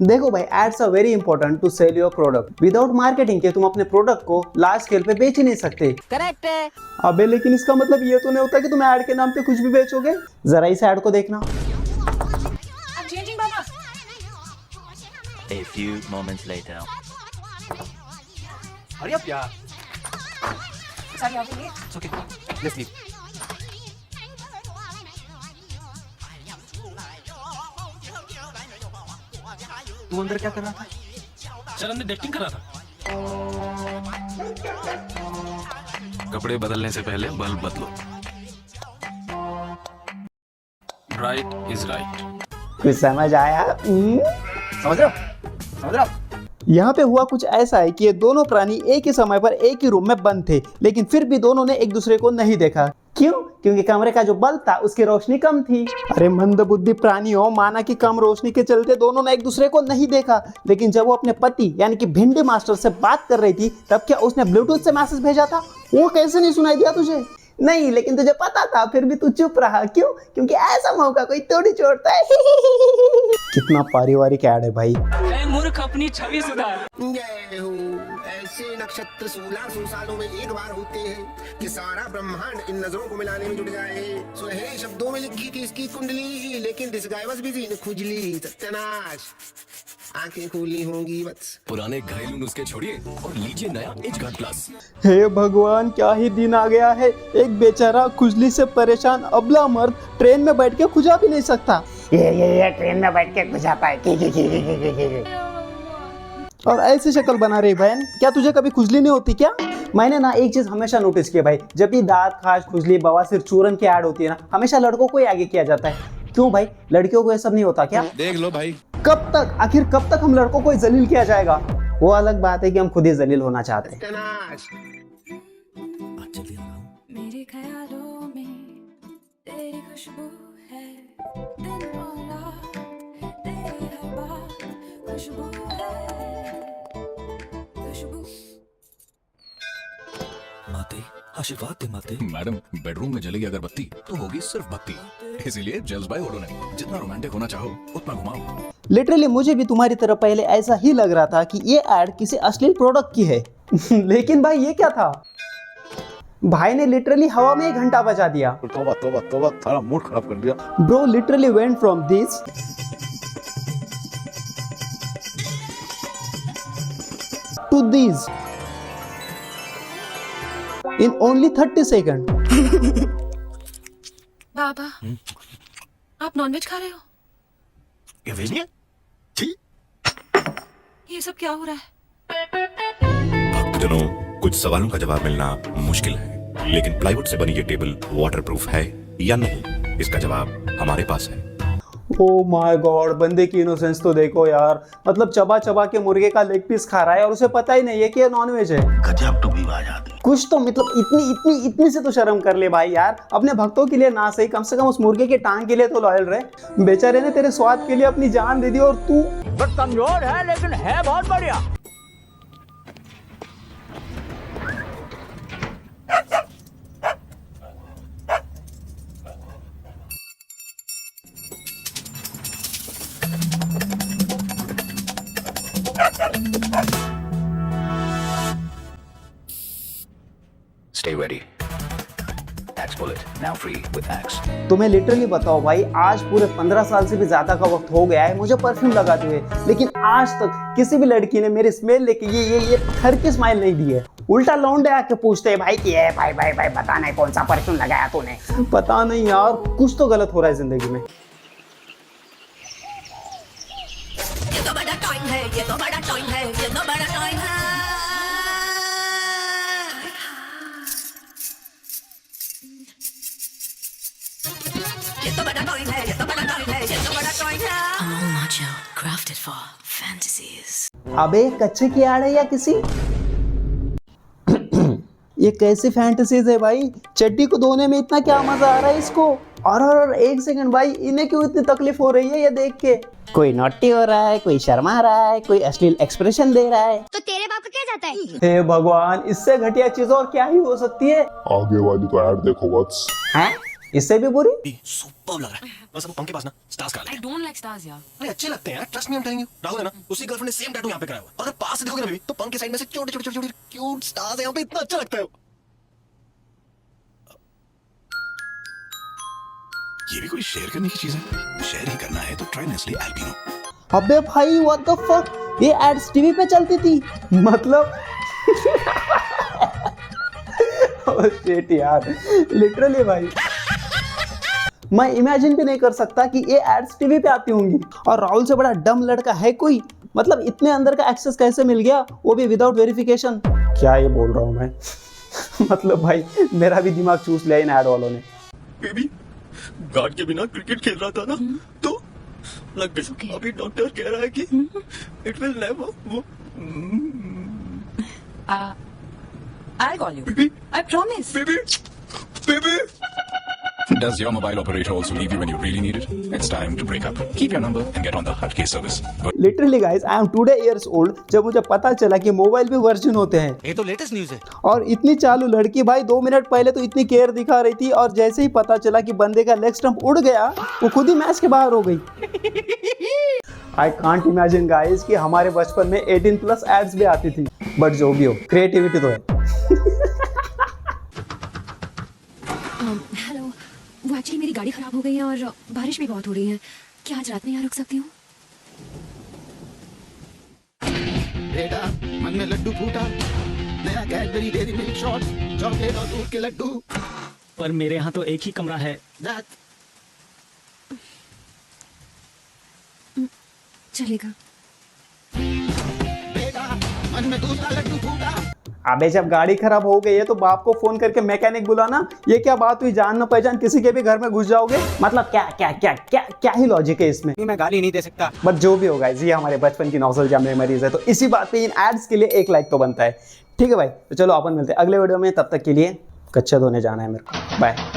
देखो भाई, ads are very important to sell your product. Without marketing के तुम अपने प्रोडक्ट को लार्ज स्केल पे बेच ही नहीं सकते। करेक्ट है। अबे लेकिन इसका मतलब ये तो नहीं होता कि तुम ऐड के नाम पे कुछ भी बेचोगे। जरा इस ऐड को देखना। A few moments later. Hurry up, yaar. Sorry, it's okay. Let's leave. तू अंदर क्या कर रहा था? सर अंदर डेटिंग कर रहा था। कपड़े बदलने से पहले बल्ब बदलो। Right is right. कुछ समझ आया? समझ रहे हो? समझ रहे हो? यहाँ पे हुआ कुछ ऐसा है कि ये दोनों प्राणी एक ही समय पर एक ही रूम में बंद थे, लेकिन फिर भी दोनों ने एक दूसरे को नहीं देखा। क्यों? क्योंकि कमरे का जो बल्ब था उसकी रोशनी कम थी। अरे मंदबुद्धि प्राणियों, माना कि कम रोशनी के चलते दोनों ने एक दूसरे को नहीं देखा, लेकिन जब वो अपने पति यानी कि भिंडी मास्टर से बात कर रही थी, तब क्या उसने ब्लूटूथ से मैसेज भेजा था? वो कैसे नहीं सुनाई दिया तुझे? नहीं, लेकिन तुझे पता था, फिर भी तू चुप रहा। क्यों? क्योंकि ऐसा मौका कोई थोड़ी छोड़ता है। कितना पारिवारिक ऐड है भाई। मूर्ख, अपनी छवि सुधार। जय हो। ऐसे नक्षत्र 1600 सालों में एक बार होते हैं कि सारा ब्रह्मांड इन नजरों को मिलाने में जुट जाए। सुनहरे शब्दों में लिखी थी इसकी कुंडली, लेकिन दिस गाय बस बिजी ने खुजली। सत्यानाश, आंखें खुली होंगी बस। पुराने घरेलू नुस्खे छोड़िए और लीजिए नया एज गार्ड प्लस। हे भगवान, क्या ही दिन आ गया है। एक बेचारा खुजली से परेशान अबला मर्द ट्रेन में बैठ के खुजा भी नहीं सकता। ये ट्रेन में बैठ के खुजाता है। और ऐसी शक्ल बना रही बहन, क्या तुझे कभी खुजली नहीं होती क्या? मैंने ना एक चीज हमेशा नोटिस किया भाई, जब भी दांत खाज खुजली बवासीर चूरन की ऐड होती है ना, हमेशा लड़कों को ही आगे किया जाता है। क्यों भाई, लड़कियों को ये सब नहीं होता क्या? देख लो भाई, कब तक, आखिर कब तक हम लड़कों को ही जलील किया जाएगा? वो अलग बात है कि हम खुद ही जलील होना चाहते हैं। सत्यानाश। मेरे ख्यालों में तेरी खुशबू है, दिन और रात तेरी हर बात खुशबू है, खुशबू। माते आशीर्वाद दे माते। मैडम, बेडरूम में जलेगी अगरबत्ती तो होगी सिर्फ भक्ति, इसीलिए जेल्स बाय ओडोनिल। जितना रोमांटिक होना चाहो उतना घुमाओ। लिटरली मुझे भी तुम्हारी तरह पहले ऐसा ही लग रहा था कि ये ऐड किसी अश्लील प्रोडक्ट की है। लेकिन भाई ये क्या था? भाई ने लिटरली हवा में 1 घंटा बचा दिया। तोबा तोबा तोबा, सारा मूड खराब कर दिया। Bro literally went from this to this in only 30 seconds. बाबा, आप नॉनवेज खा रहे हो? ये भेजिए। ये सब क्या हो रहा है? भक्तजनों, कुछ सवालों का जवाब मिलना मुश्किल है, लेकिन प्लाईवुड से बनी ये टेबल वाटरप्रूफ है या नहीं, इसका जवाब हमारे पास है। ओ माय गॉड, बंदे की इनोसेंस तो देखो यार। मतलब चबा चबा के मुर्गे का लेग पीस खा रहा है और उसे पता ही नहीं है कि ये नॉनवेज है। गजब टुकड़ी बाज आती। कुछ तो मतलब इतनी से तो शर्म कर ले भाई यार। अपने भक्तों के लिए ना सही, कम से कम उस मुर्गे के टांग के लिए तो लॉयल रहे। बेचारे ने तेरे स्वाद के लिए अपनी जान दे दी और तू बट कमजोर है लेकिन है बहुत बढ़िया। Stay ready. Axe bullet now free with Axe. तुम्हें लिटरली बताओ भाई, आज पूरे 15 साल से भी ज्यादा का वक्त हो गया है मुझे परफ्यूम लगाते हुए, लेकिन आज तक किसी भी लड़की ने मेरी स्मेल लेके ये थर की स्माइल नहीं दी है। उल्टा लौंडे आके पूछते हैं भाई कि भाई बता नहीं कौन सा परफ्यूम लगाया तूने। पता नहीं यार, कुछ तो गलत हो रहा है जिंदगी में। ये तो बड़ा टाइम है, ये तो बड़ा टाइम है, ये तो बड़ा टाइम है। ये तो बड़ा टाइम है, ये तो बड़ा टाइम है, ये तो बड़ा टाइम है। Amol Macho, crafted for fantasies. अबे कच्चे की आड़ है या किसी? ये कैसी फैंटेसीज है भाई? चड्डी को धोने में इतना क्या मजा आ रहा है इसको? और 1 सेकंड भाई, इन्हें क्यों इतनी तकलीफ हो रही है ये देख के? कोई नॉटी हो रहा है, कोई शर्मा रहा है, कोई अश्लील एक्सप्रेशन दे रहा है। तो तेरे बाप का क्या जाता है? हे भगवान, इससे घटिया चीज और क्या ही हो सकती है? आगे वाली तो ऐड देखो बस। हैं? इससे भी बुरी? सुपर लग रहा है। बस अब पंख के पास ना स्टार्स करा I लेते हैं। don't like stars, यार. अरे अच्छे लगते हैं यार, trust me I am telling you. Rahul है ना, उसकी गर्लफ्रेंड ने सेम टैटू यहाँ पे कराया हुआ है। और अगर पास से देखोगे ना बेबी, तो पंख के साइड में से छोटे छोटे छोटे क्यूट स्टार्स है यहाँ पे, इतना अच्छा लगता है। ये भी कोई शेयर करने की चीज है? शेयर ही करना है तो ट्राई नेस्ले एल्बिनो। अबे भाई व्हाट द फक, ये एड्स टीवी पे चलती थी मतलब ओह शिट यार, लिटरली भाई मैं इमेजिन भी नहीं कर सकता कि ये एड्स टीवी पे आती होंगी। और राहुल से बड़ा डम लड़का है कोई? मतलब इतने अंदर का एक्सेस कैसे मिल गया, वो भी विदाउट वेरिफिकेशन? क्या ये बोल रहा हूँ मैं मतलब भाई मेरा भी दिमाग चूस लिया इन एड वालों ने। बेबी गार्ड के बिना क्रिकेट खेल रहा था ना, तो लग गया। अभी डॉक्टर कह रहा है कि it will never. I'll call you. Baby I promise. Baby baby. Does your mobile operator also leave you when you really need it? It's time to break up. Keep your number and get on the Hutcase service. Literally guys I am 2 years old जब मुझे पता चला कि mobile भी version होते हैं। ये तो लेटेस्ट न्यूज़ है। और इतनी चालू लड़की भाई 2 मिनट पहले तो इतनी केयर दिखा रही थी, और जैसे ही पता चला कि बंदे का लेग स्टंप उड़ गया, वो खुद ही मैच के बाहर हो गई। आई कांट इमेजिन गाइस कि हमारे बचपन में 18+ एड्स भी आती थी, बट जो भी हो क्रिएटिविटी तो है। हेलो, वो एक्चुअली मेरी गाड़ी खराब हो गई है और बारिश भी बहुत हो रही है. क्या आज रात में यहाँ रुक सकती हूँ? बेटा मन में लड्डू फूटा, नया Cadbury dairy milk shot, chocolate और दूध के लड्डू। पर मेरे यहाँ तो एक ही कमरा है। रात चलेगा. बेटा मन में दूसरा लड्डू फूटा। अबे जब गाड़ी खराब हो गई है तो बाप को फोन करके मैकेनिक बुलाना। ये क्या बात हुई, जान न पहचान किसी के भी घर में घुस जाओगे? मतलब क्या क्या क्या क्या क्या ही लॉजिक है इसमें? मैं गाली नहीं दे सकता। बट जो भी होगा ये हमारे बचपन की नॉस्टैल्जिया मेमोरीज है, तो इसी बात पे इन एड्स के लिए एक लाइक तो बनता है। ठीक है भाई, तो चलो अपन मिलते हैं अगले वीडियो में, तब तक के लिए कच्चे धोने जाना है मेरे को। बाय।